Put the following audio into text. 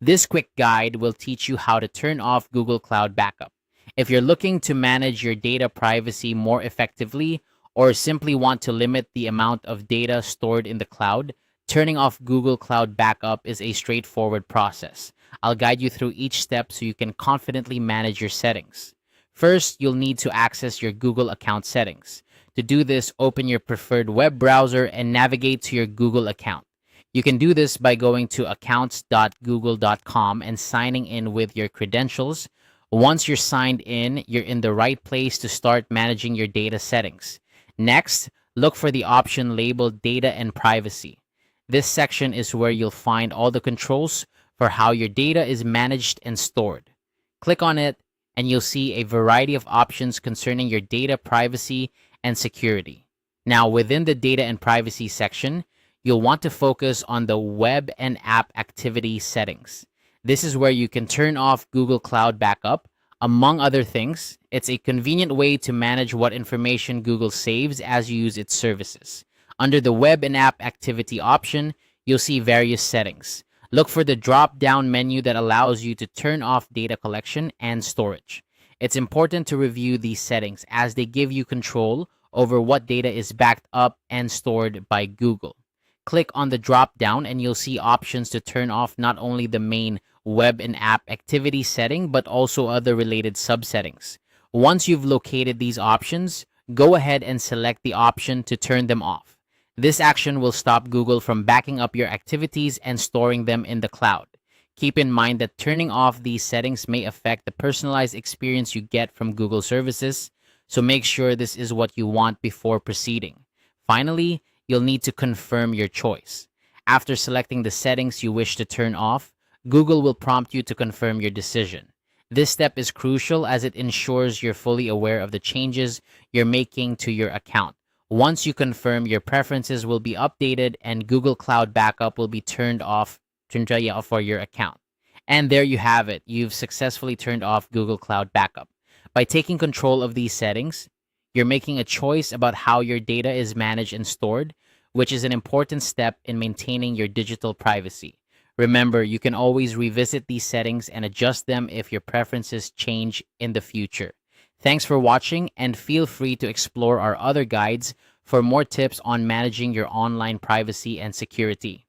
This quick guide will teach you how to turn off Google Cloud Backup. If you're looking to manage your data privacy more effectively or simply want to limit the amount of data stored in the cloud, turning off Google Cloud Backup is a straightforward process. I'll guide you through each step so you can confidently manage your settings. First, you'll need to access your Google account settings. To do this, open your preferred web browser and navigate to your Google account. You can do this by going to accounts.google.com and signing in with your credentials. Once you're signed in, you're in the right place to start managing your data settings. Next, look for the option labeled Data and Privacy. This section is where you'll find all the controls for how your data is managed and stored. Click on it, and you'll see a variety of options concerning your data privacy and security. Now, within the Data and Privacy section, you'll want to focus on the Web and App Activity settings. This is where you can turn off Google Cloud Backup. Among other things, it's a convenient way to manage what information Google saves as you use its services. Under the Web and App Activity option, you'll see various settings. Look for the drop-down menu that allows you to turn off data collection and storage. It's important to review these settings as they give you control over what data is backed up and stored by Google. Click on the drop down and you'll see options to turn off not only the main web and app activity setting, but also other related subsettings. Once you've located these options, go ahead and select the option to turn them off. This action will stop Google from backing up your activities and storing them in the cloud. Keep in mind that turning off these settings may affect the personalized experience you get from Google services, so make sure this is what you want before proceeding. Finally, you'll need to confirm your choice. After selecting the settings you wish to turn off, Google will prompt you to confirm your decision. This step is crucial as it ensures you're fully aware of the changes you're making to your account. Once you confirm, your preferences will be updated and Google Cloud Backup will be turned off for your account. And there you have it. You've successfully turned off Google Cloud Backup. By taking control of these settings, you're making a choice about how your data is managed and stored, which is an important step in maintaining your digital privacy. Remember, you can always revisit these settings and adjust them if your preferences change in the future. Thanks for watching, and feel free to explore our other guides for more tips on managing your online privacy and security.